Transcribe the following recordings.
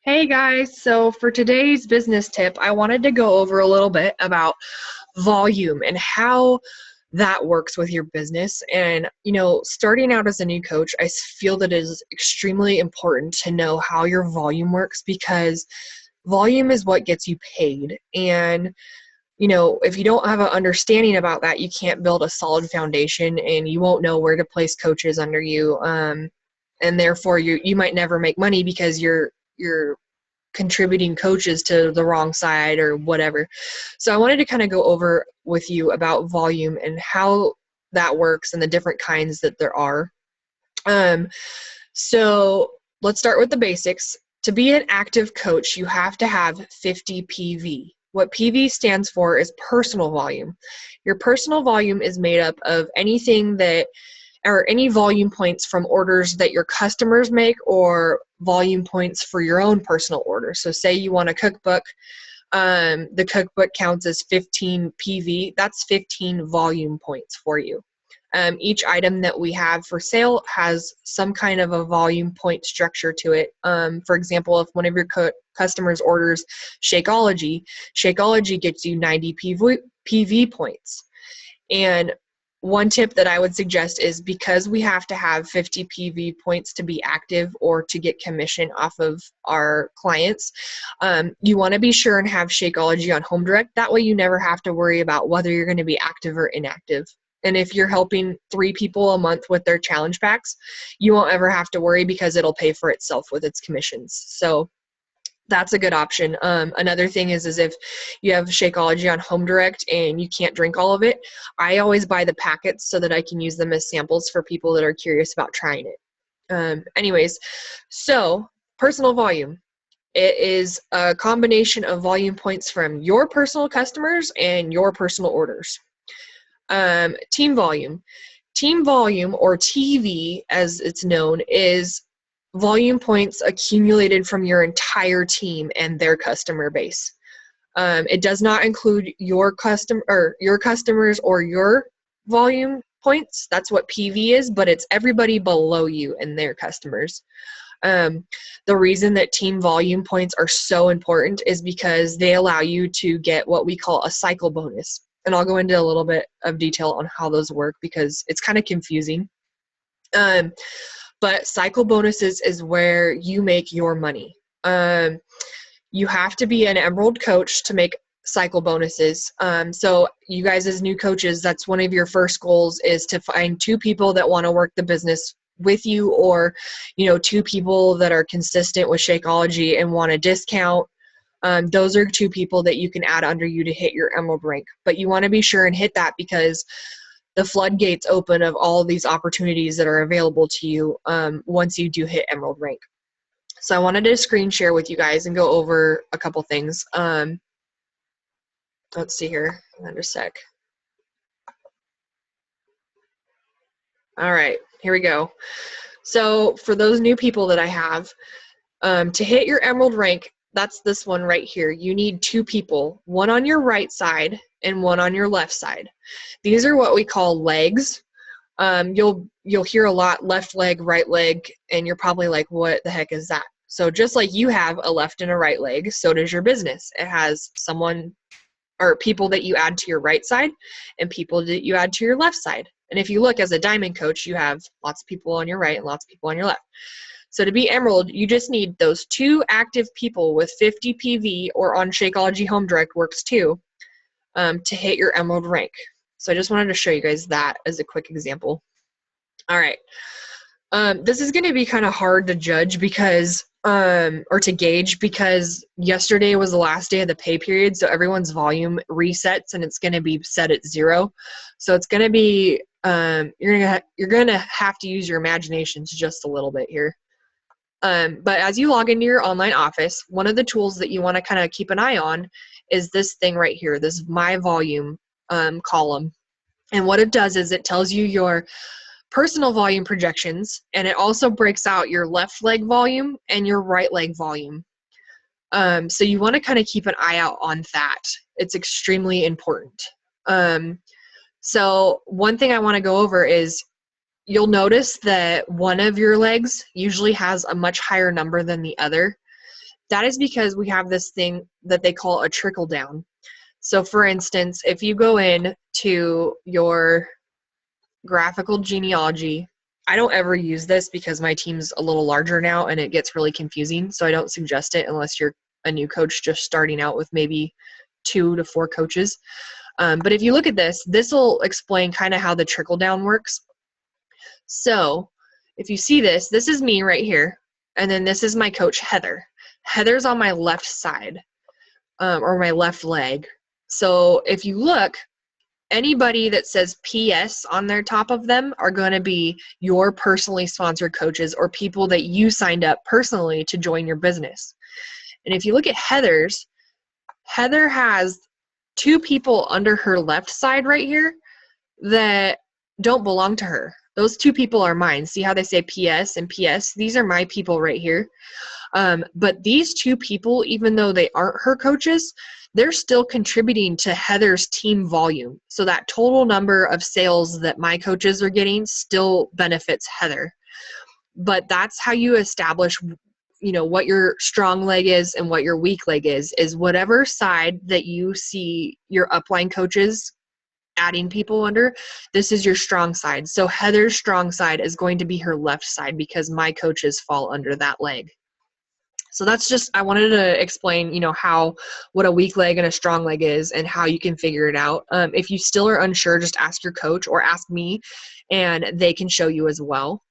Hey guys, so for today's business tip, I wanted to go over a little bit about volume and how that works with your business. And, starting out as a new coach, feel that it is extremely important to know how your volume works because volume is what gets you paid. And, if you don't have an understanding about that, you can't build a solid foundation and you won't know where to place coaches under you. And therefore you might never make money because you're contributing coaches to the wrong side or whatever. So I wanted to kind of go over with you about volume and how that works and the different kinds that there are. So let's start with the basics. To be an active coach, you have to have 50 PV. What PV stands for is personal volume. Your personal volume is made up of anything that or any volume points from orders that your customers make or volume points for your own personal order. So say you want a cookbook, the cookbook counts as 15 PV. That's 15 volume points for you. Each item that we have for sale has some kind of a volume point structure to it. For example, if one of your customers orders Shakeology gets you 90 PV points. And one tip that I would suggest is because we have to have 50 PV points to be active or to get commission off of our clients, you want to be sure and have Shakeology on home direct. That way you never have to worry about whether you're going to be active or inactive. And if you're helping 3 people a month with their challenge packs, you won't ever have to worry because it'll pay for itself with its commissions. So that's a good option. Another thing is if you have Shakeology on home direct and you can't drink all of it, I always buy the packets so that I can use them as samples for people that are curious about trying it. Anyways, so personal volume. It is a combination of volume points from your personal customers and your personal orders. Team volume. Team volume, or TV as it's known, is volume points accumulated from your entire team and their customer base. It does not include your customers or your volume points. That's what PV is, but it's everybody below you and their customers. The reason that team volume points are so important is because they allow you to get what we call a cycle bonus. And I'll go into a little bit of detail on how those work because it's kind of confusing. But cycle bonuses is where you make your money. You have to be an Emerald coach to make cycle bonuses. So you guys as new coaches, that's one of your first goals, is to find 2 people that want to work the business with you, or 2 people that are consistent with Shakeology and want a discount. Those are 2 people that you can add under you to hit your Emerald rank. But you want to be sure and hit that because the floodgates open of all of these opportunities that are available to you once you do hit Emerald rank. So I wanted to screen share with you guys and go over a couple things. Let's see here. Hang on just a sec. All right, here we go. So for those new people that I have, to hit your Emerald rank, that's this one right here. You need 2 people, one on your right side and one on your left side. These are what we call legs. You'll hear a lot left leg, right leg, and you're probably like, what the heck is that? So just like you have a left and a right leg, so does your business. It has someone or people that you add to your right side and people that you add to your left side. And if you look as a diamond coach, you have lots of people on your right and lots of people on your left. So to be Emerald, you just need those 2 active people with 50 PV, or on Shakeology Home Direct works too, to hit your Emerald rank. So I just wanted to show you guys that as a quick example. All right. This is going to be kind of hard to judge because, or to gauge, because yesterday was the last day of the pay period. So everyone's volume resets and it's going to be set at 0. So it's going to be, you're going to have to use your imaginations just a little bit here. But as you log into your online office, one of the tools that you want to kind of keep an eye on is this thing right here, this My Volume column. And what it does is it tells you your personal volume projections, and it also breaks out your left leg volume and your right leg volume. So you want to kind of keep an eye out on that. It's extremely important. So one thing I want to go over is you'll notice that one of your legs usually has a much higher number than the other. That is because we have this thing that they call a trickle down. So for instance, if you go in to your graphical genealogy, I don't ever use this because my team's a little larger now and it gets really confusing. So I don't suggest it unless you're a new coach just starting out with maybe 2 to 4 coaches. But if you look at this, this will explain kind of how the trickle down works. So if you see this, this is me right here. And then this is my coach, Heather. Heather's on my left side, or my left leg. So if you look, anybody that says PS on their top of them are going to be your personally sponsored coaches or people that you signed up personally to join your business. And if you look at Heather's, Heather has 2 people under her left side right here that don't belong to her. Those 2 people are mine. See how they say PS and PS? These are my people right here. But these 2 people, even though they aren't her coaches, they're still contributing to Heather's team volume. So that total number of sales that my coaches are getting still benefits Heather. But that's how you establish, what your strong leg is and what your weak leg is whatever side that you see your upline coaches adding people under, this is your strong side. So Heather's strong side is going to be her left side because my coaches fall under that leg. So that's just, I wanted to explain, what a weak leg and a strong leg is and how you can figure it out. If you still are unsure, just ask your coach or ask me and they can show you as well.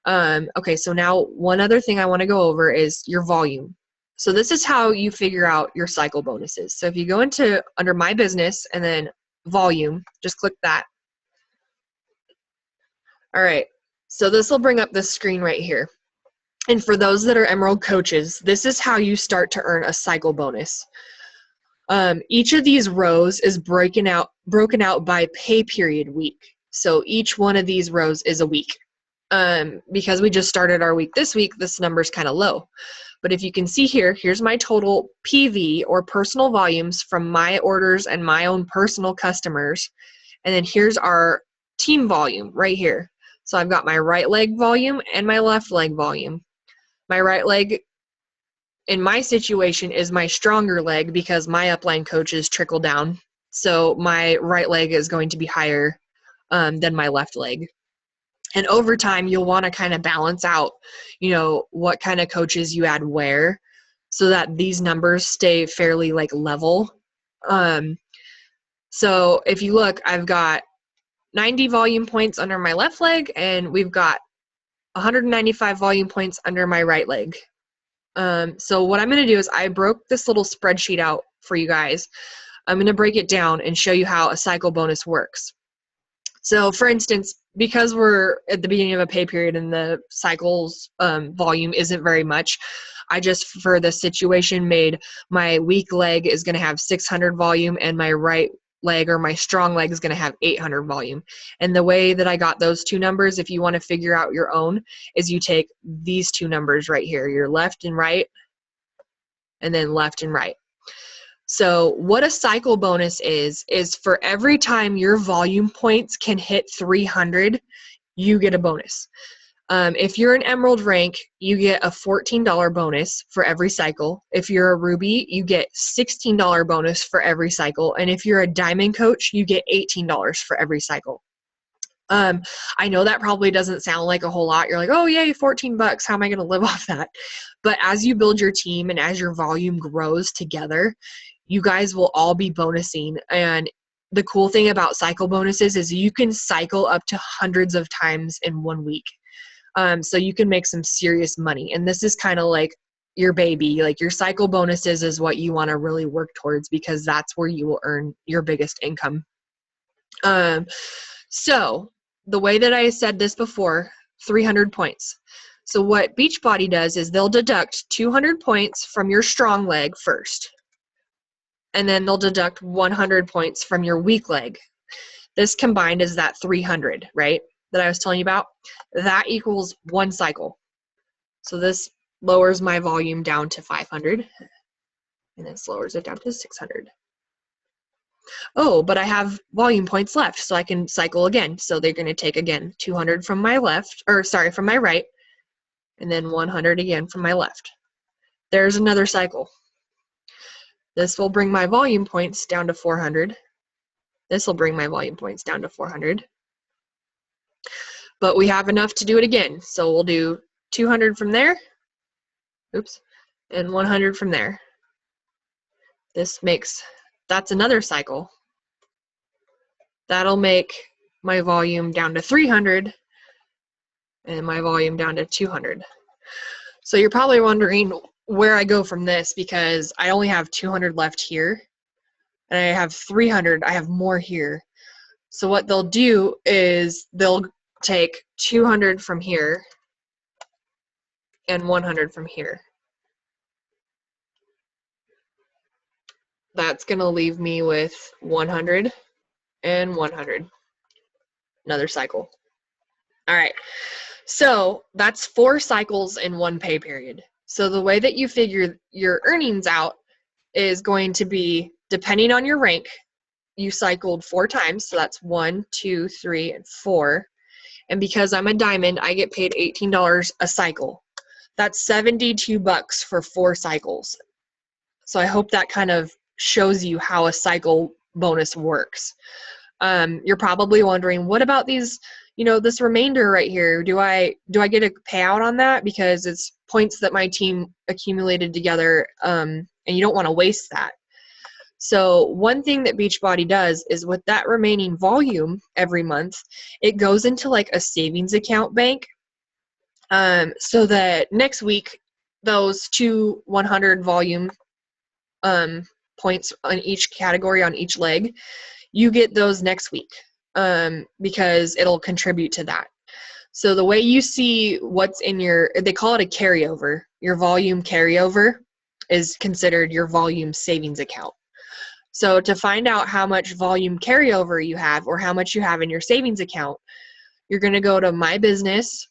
Okay, so now one other thing I want to go over is your volume. So this is how you figure out your cycle bonuses. So if you go into under my business and then volume, just click that. All right, so this will bring up this screen right here. And for those that are Emerald coaches, this is how you start to earn a cycle bonus. Each of these rows is broken out by pay period week. So each one of these rows is a week. Because we just started our week this week, this number's kind of low. But if you can see here, here's my total PV or personal volumes from my orders and my own personal customers. And then here's our team volume right here. So I've got my right leg volume and my left leg volume. My right leg in my situation is my stronger leg because my upline coaches trickle down. So my right leg is going to be higher than my left leg. And over time, you'll want to kind of balance out, what kind of coaches you add where so that these numbers stay fairly level. So if you look, I've got 90 volume points under my left leg and we've got 195 volume points under my right leg. So what I'm going to do is I broke this little spreadsheet out for you guys. I'm going to break it down and show you how a cycle bonus works. So for instance, because we're at the beginning of a pay period and the cycles volume isn't very much, I just, for this situation, made my weak leg is going to have 600 volume and my right leg or my strong leg is going to have 800 volume. And the way that I got those 2 numbers, if you want to figure out your own, is you take these 2 numbers right here, your left and right, and then left and right. So what a cycle bonus is for every time your volume points can hit 300, you get a bonus. If you're an Emerald rank, you get a $14 bonus for every cycle. If you're a Ruby, you get $16 bonus for every cycle. And if you're a Diamond coach, you get $18 for every cycle. I know that probably doesn't sound like a whole lot. You're like, oh yay, $14. How am I going to live off that? But as you build your team and as your volume grows together, you guys will all be bonusing. And the cool thing about cycle bonuses is you can cycle up to hundreds of times in 1 week. So you can make some serious money. And this is kind of like your baby, like your cycle bonuses is what you want to really work towards because that's where you will earn your biggest income. So the way that I said this before, 300 points. So what Beachbody does is they'll deduct 200 points from your strong leg first. And then they'll deduct 100 points from your weak leg. This combined is that 300, right, that I was telling you about. That equals 1 cycle. So this lowers my volume down to 500, and this lowers it down to 600. Oh, but I have volume points left, so I can cycle again. So they're going to take again 200 from my left, from my right, and then 100 again from my left. There's another cycle. This will bring my volume points down to 400. This will bring my volume points down to 400. But we have enough to do it again. So we'll do 200 from there. Oops. And 100 from there. That's another cycle. That'll make my volume down to 300 and my volume down to 200. So you're probably wondering where I go from this, because I only have 200 left here and I have 300. I have more here. So what they'll do is they'll take 200 from here and 100 from here. That's going to leave me with 100 and 100. Another cycle. All right. So that's 4 cycles in one pay period. So the way that you figure your earnings out is going to be, depending on your rank, you cycled 4 times. So that's 1, 2, 3, and 4. And because I'm a diamond, I get paid $18 a cycle. That's $72 for 4 cycles. So I hope that kind of shows you how a cycle bonus works. You're probably wondering, what about these, this remainder right here? Do I get a payout on that? Because it's points that my team accumulated together, and you don't want to waste that. So one thing that Beachbody does is, with that remaining volume every month, it goes into like a savings account bank, so that next week, those 2 100 volume points on each category on each leg, you get those next week, because it'll contribute to that. So the way you see what's in they call it a carryover. Your volume carryover is considered your volume savings account. So to find out how much volume carryover you have, or how much you have in your savings account, you're going to go to My Business,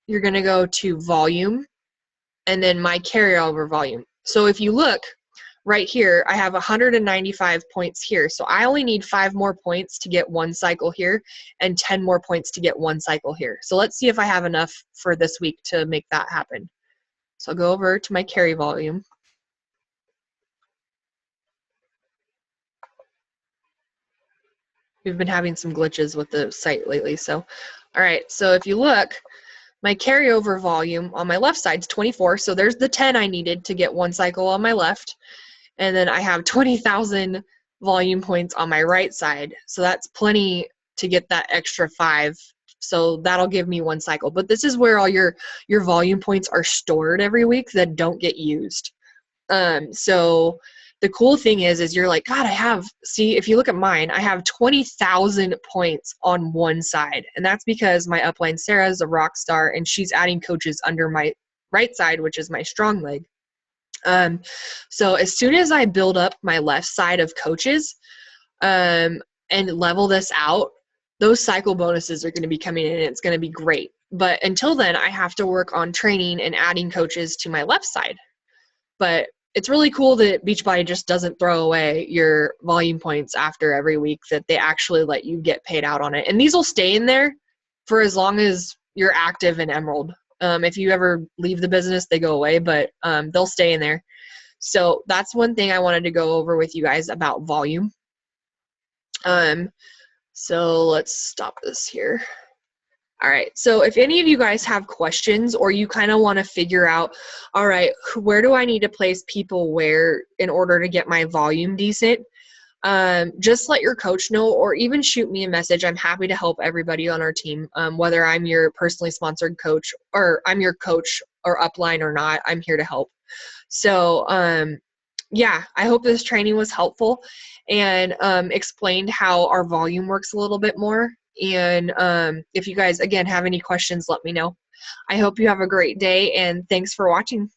you're going to go to Volume, and then My Carryover Volume. So if you look right here, I have 195 points here. So I only need 5 more points to get 1 cycle here, and 10 more points to get 1 cycle here. So let's see if I have enough for this week to make that happen. So I'll go over to my carry volume. We've been having some glitches with the site lately. So, all right. So if you look, my carryover volume on my left side is 24. So there's the 10 I needed to get 1 cycle on my left. And then I have 20,000 volume points on my right side. So that's plenty to get that extra 5. So that'll give me 1 cycle. But this is where all your volume points are stored every week that don't get used. So the cool thing is you're like, God, see, if you look at mine, I have 20,000 points on one side. And that's because my upline Sarah is a rock star, and she's adding coaches under my right side, which is my strong leg. So as soon as I build up my left side of coaches, and level this out, those cycle bonuses are going to be coming in, and it's going to be great. But until then, I have to work on training and adding coaches to my left side. But it's really cool that Beachbody just doesn't throw away your volume points after every week, that they actually let you get paid out on it. And these will stay in there for as long as you're active in Emerald. If you ever leave the business, they go away, but they'll stay in there. So that's one thing I wanted to go over with you guys about volume. So let's stop this here. All right, so if any of you guys have questions, or you kind of want to figure out, all right, where do I need to place people where in order to get my volume decent, just let your coach know, or even shoot me a message. I'm happy to help everybody on our team, whether I'm your personally sponsored coach, or I'm your coach or upline or not, I'm here to help. So yeah, I hope this training was helpful and explained how our volume works a little bit more. And if you guys, again, have any questions, let me know. I hope you have a great day, and thanks for watching.